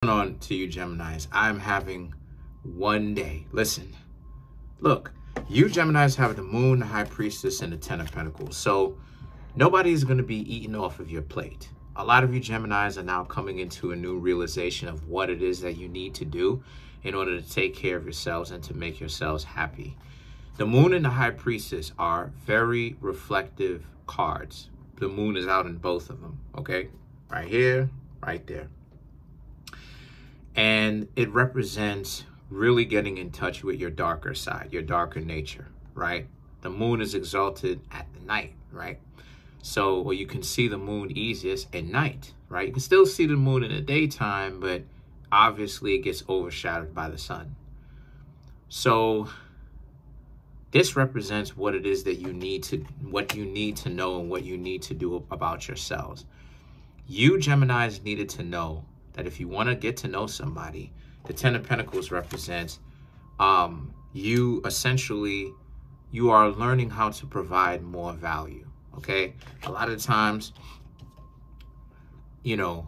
On to you, Geminis. I'm having one day. Listen, look, you Geminis have the moon, the high priestess, and the 10 of pentacles. So nobody's going to be eating off of your plate. A lot of you Geminis are now coming into a new realization of what it is that you need to do in order to take care of yourselves and to make yourselves happy. The moon and the high priestess are very reflective cards. The moon is out in both of them, okay? Right here, right there. And it represents really getting in touch with your darker side, your darker nature, right? The moon is exalted at the night, right? So, well, you can see the moon easiest at night, right? You can still see the moon in the daytime, but obviously it gets overshadowed by the sun. So this represents what it is that you need to, what you need to know and what you need to do about yourselves. You Geminis needed to know that if you want to get to know somebody, the 10 of Pentacles represents you essentially, you are learning how to provide more value, okay? A lot of times, you know,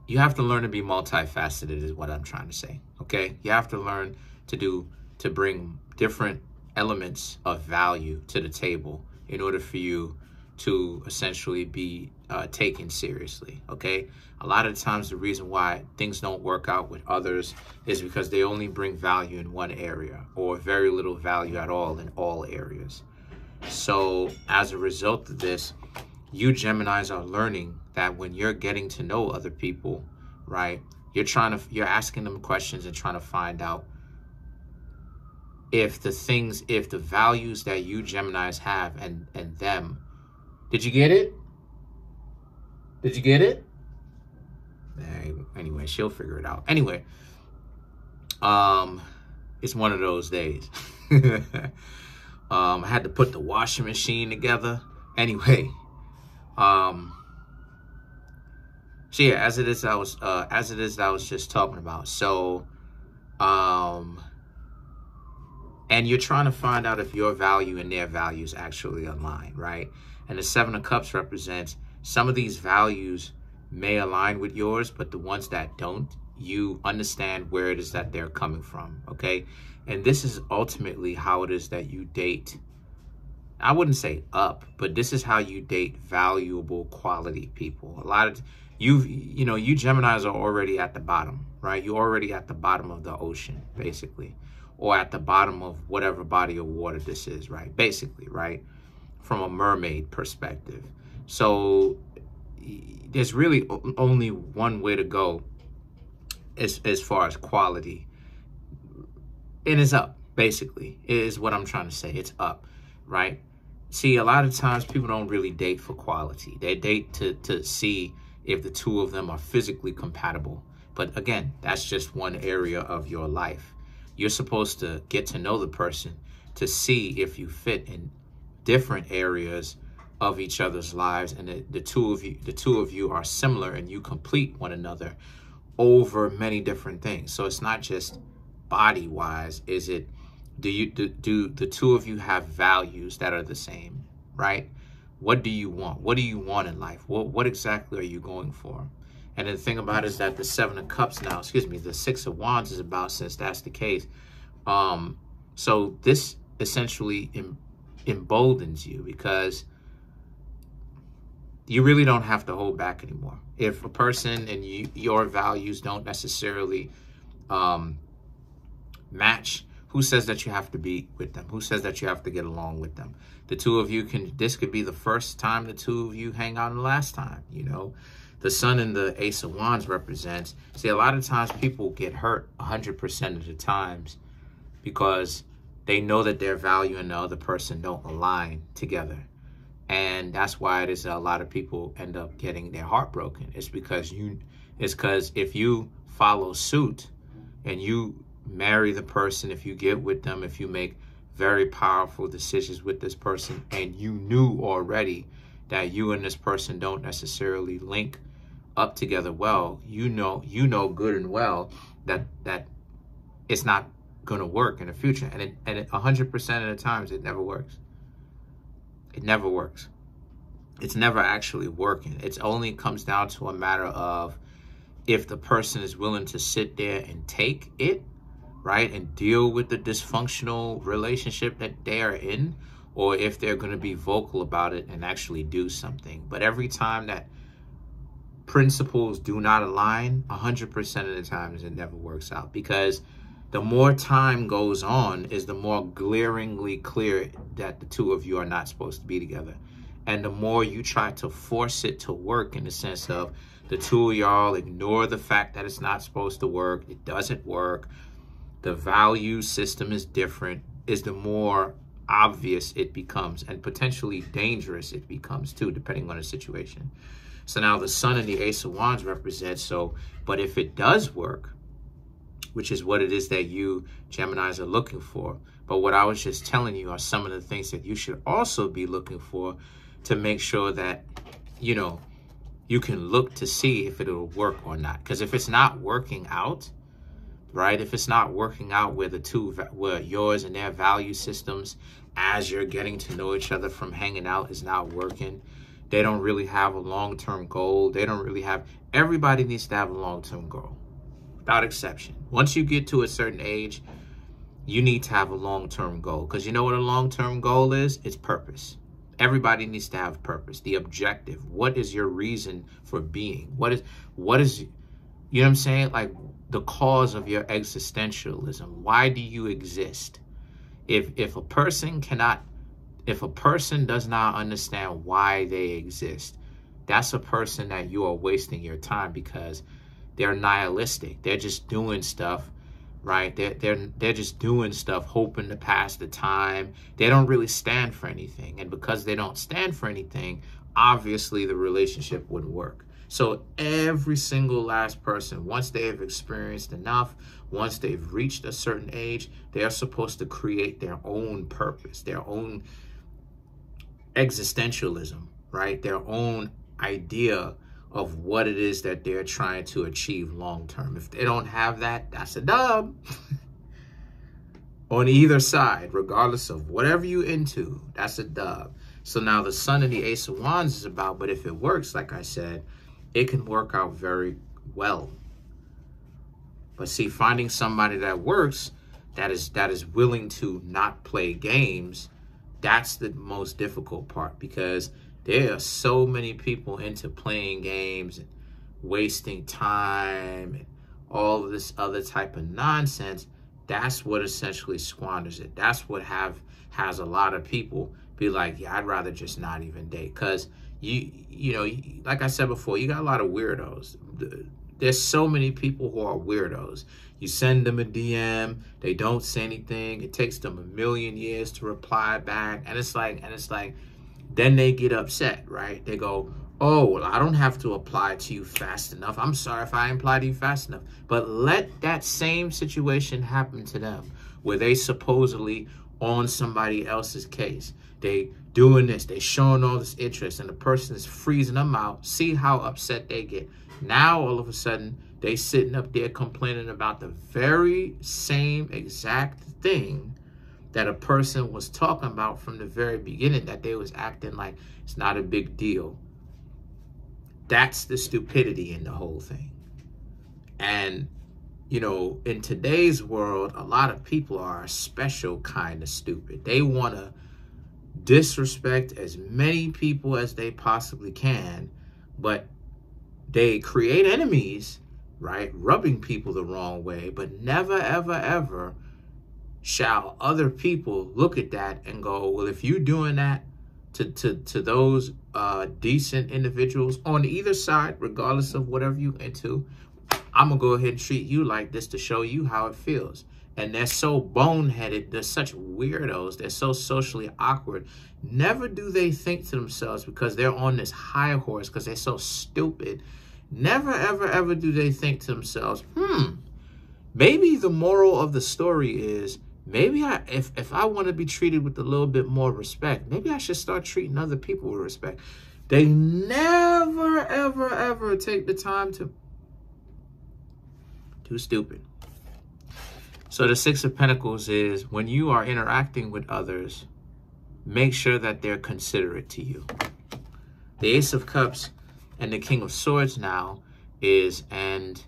you have to learn to be multifaceted is what I'm trying to say, okay? You have to learn to bring different elements of value to the table in order for you to essentially be taken seriously, okay? A lot of times the reason why things don't work out with others is because they only bring value in one area or very little value at all in all areas. So as a result of this, you Geminis are learning that when you're getting to know other people, right, you're asking them questions and trying to find out if the values that you Geminis have and them. Did you get it? Did you get it? Anyway, she'll figure it out. Anyway, it's one of those days. I had to put the washing machine together. Anyway, so yeah, as it is, I was just talking about. So, and you're trying to find out if your value and their values actually align, right? And the 7 of Cups represents some of these values may align with yours, but the ones that don't, you understand where it is that they're coming from, okay? And this is ultimately how it is that you date. I wouldn't say up, but this is how you date valuable quality people. A lot of you Geminis are already at the bottom, right? You're already at the bottom of the ocean, basically, or at the bottom of whatever body of water this is, right? Basically, right? From a mermaid perspective. So there's really only one way to go as far as quality. It is up, basically, is what I'm trying to say. It's up, right? See, a lot of times people don't really date for quality. They date to see if the two of them are physically compatible. But again, that's just one area of your life. You're supposed to get to know the person to see if you fit in different areas of each other's lives, and the two of you are similar and you complete one another over many different things. So it's not just body wise. Is it, do the two of you have values that are the same, right? What do you want? What do you want in life? What exactly are you going for? And the thing about it is that the 7 of Cups now, the 6 of Wands is about, since that's the case. So this essentially emboldens you because you really don't have to hold back anymore. If a person and your values don't necessarily match, who says that you have to be with them? Who says that you have to get along with them? The two of you this could be the first time the two of you hang out and the last time, you know? The Sun and the Ace of Wands represents, see, a lot of times people get hurt 100% of the times because they know that their value and the other person don't align together. And that's why it is a lot of people end up getting their heart broken. It's because if you follow suit and you marry the person, if you get with them, if you make very powerful decisions with this person, and you knew already that you and this person don't necessarily link up together well, you know good and well that it's not going to work in the future. And it 100% of the times it never works. It never works. It's never actually working. It's only comes down to a matter of if the person is willing to sit there and take it, right, and deal with the dysfunctional relationship that they are in, or if they're going to be vocal about it and actually do something. But every time that principles do not align, 100% of the times it never works out, because the more time goes on is the more glaringly clear that the two of you are not supposed to be together. And the more you try to force it to work, in the sense of the two of y'all ignore the fact that it's not supposed to work, it doesn't work, the value system is different, is the more obvious it becomes, and potentially dangerous it becomes too, depending on the situation. So now the Sun and the Ace of Wands represent, so, but if it does work, which is what it is that you Geminis are looking for, but what I was just telling you are some of the things that you should also be looking for to make sure that, you know, you can look to see if it'll work or not. Because if it's not working out, right, if it's not working out where the two, where yours and their value systems, as you're getting to know each other from hanging out, is not working, they don't really have a long-term goal, they don't really have, everybody needs to have a long-term goal, without exception. Once you get to a certain age, you need to have a long-term goal, because you know what a long-term goal is? It's purpose. Everybody needs to have purpose, the objective. What is your reason for being? What is, you know what I'm saying? Like the cause of your existentialism. Why do you exist? If a person does not understand why they exist, that's a person that you are wasting your time, because they're nihilistic. They're just doing stuff, right? They're just doing stuff, hoping to pass the time. They don't really stand for anything. And because they don't stand for anything, obviously the relationship wouldn't work. So every single last person, once they have experienced enough, once they've reached a certain age, they're supposed to create their own purpose, their own existentialism, right? Their own idea of what it is that they're trying to achieve long term. If they don't have that, that's a dub. On either side, regardless of whatever you're into, that's a dub. So now the Sun and the Ace of Wands is about, but if it works, like I said, it can work out very well. But see, finding somebody that works, that is willing to not play games, that's the most difficult part, because there are so many people into playing games and wasting time and all of this other type of nonsense. That's what essentially squanders it. That's what has a lot of people be like, yeah, I'd rather just not even date. Because you know, like I said before, you got a lot of weirdos. There's so many people who are weirdos. You send them a DM, they don't say anything. It takes them 1,000,000 years to reply back, and it's like, then they get upset, right? They go, oh, well, I don't have to apply to you fast enough. I'm sorry if I apply to you fast enough. But let that same situation happen to them, where they supposedly on somebody else's case. They doing this, they showing all this interest, and the person is freezing them out. See how upset they get. Now, all of a sudden, they sitting up there complaining about the very same exact thing that a person was talking about from the very beginning, that they was acting like it's not a big deal. That's the stupidity in the whole thing. And, you know, in today's world, a lot of people are a special kind of stupid. They want to disrespect as many people as they possibly can, but they create enemies, right? Rubbing people the wrong way, but never, ever, ever shall other people look at that and go, well, if you're doing that to those decent individuals on either side, regardless of whatever you're into, I'm going to go ahead and treat you like this to show you how it feels. And they're so boneheaded. They're such weirdos. They're so socially awkward. Never do they think to themselves, because they're on this high horse, because they're so stupid. Never, ever, ever do they think to themselves, maybe the moral of the story is, maybe if I want to be treated with a little bit more respect, maybe I should start treating other people with respect. They never, ever, ever take the time to. Too stupid. So the Six of Pentacles is, when you are interacting with others, make sure that they're considerate to you. The Ace of Cups and the King of Swords now, And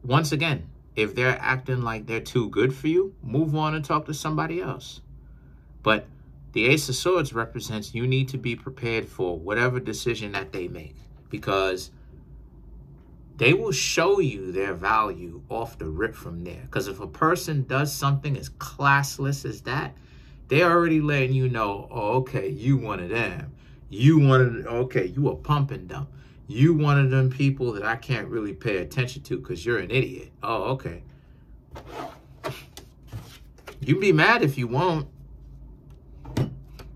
once again, if they're acting like they're too good for you, move on and talk to somebody else. But the Ace of Swords represents you need to be prepared for whatever decision that they make, because they will show you their value off the rip from there. Because if a person does something as classless as that, they're already letting you know, oh, okay, you one of them. Okay, you a pump and dump. You one of them people that I can't really pay attention to because you're an idiot. Oh, okay. You can be mad if you won't.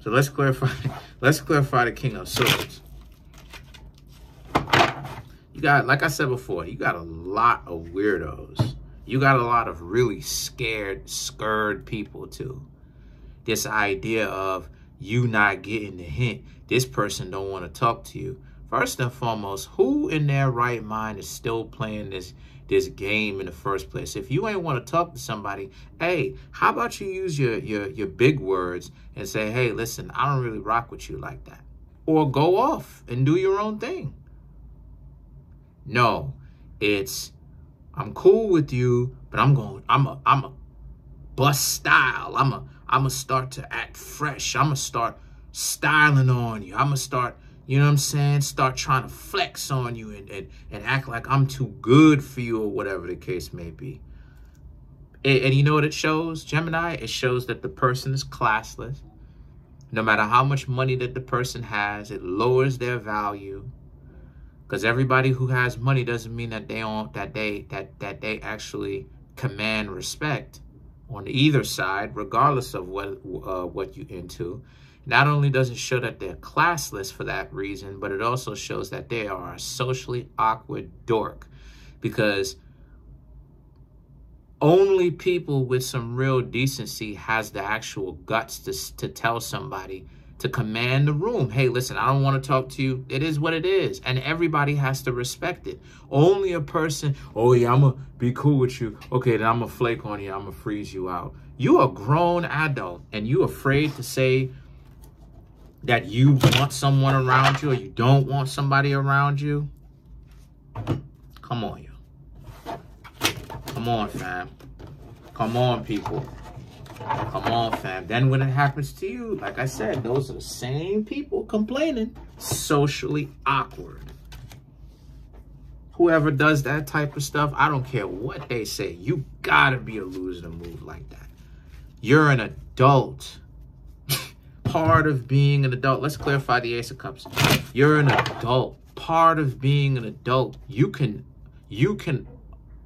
So let's clarify the King of Swords. You got, like I said before, you got a lot of weirdos. You got a lot of really scared people too. This idea of you not getting the hint, this person don't want to talk to you. First and foremost, who in their right mind is still playing this game in the first place? If you ain't want to talk to somebody, hey, how about you use your big words and say, hey, listen, I don't really rock with you like that. Or go off and do your own thing. No, it's, I'm cool with you, but I'm a bust style. I'm a start to act fresh. I'm gonna start styling on you. I'm gonna start, you know what I'm saying? Start trying to flex on you and act like I'm too good for you or whatever the case may be. And you know what it shows, Gemini? It shows that the person is classless. No matter how much money that the person has, it lowers their value. Because everybody who has money doesn't mean that they actually command respect on either side, regardless of what you into. Not only does it show that they're classless for that reason, but it also shows that they are a socially awkward dork, because only people with some real decency has the actual guts to tell somebody, to command the room. Hey, listen, I don't want to talk to you. It is what it is. And everybody has to respect it. Only a person, oh yeah, I'm going to be cool with you. Okay, then I'm going to flake on you. I'm going to freeze you out. You a grown adult and you afraid to say that you want someone around you or you don't want somebody around you? Come on, you. Come on, fam. Come on, people. Come on, fam. Then when it happens to you, like I said, those are the same people complaining. Socially awkward. Whoever does that type of stuff, I don't care what they say. You gotta be a loser to move like that. You're an adult. Part of being an adult. Let's clarify the Ace of Cups. You're an adult. Part of being an adult. You can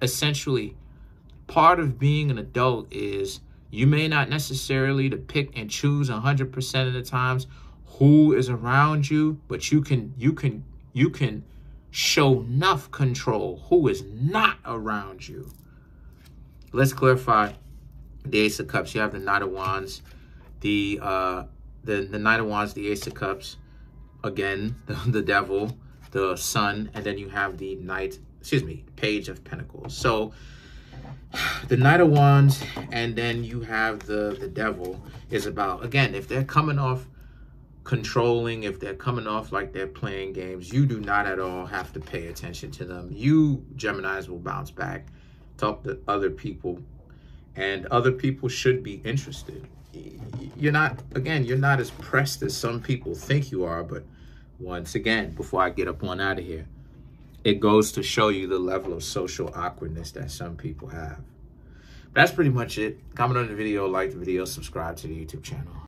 essentially, part of being an adult is you may not necessarily to pick and choose 100% of the times who is around you, but you can show enough control who is not around you. Let's clarify the Ace of Cups. You have the Knight of Wands, the Knight of Wands, the Ace of Cups, again, the Devil, the Sun, and then you have the Page of Pentacles. So the Knight of Wands, and then you have the Devil, is about, again, if they're coming off controlling, if they're coming off like they're playing games, you do not at all have to pay attention to them. You, Geminis, will bounce back, talk to other people, and other people should be interested. You're not as pressed as some people think you are, but once again, before I get up on out of here, it goes to show you the level of social awkwardness that some people have. That's pretty much it. Comment on the video, like the video, subscribe to the YouTube channel.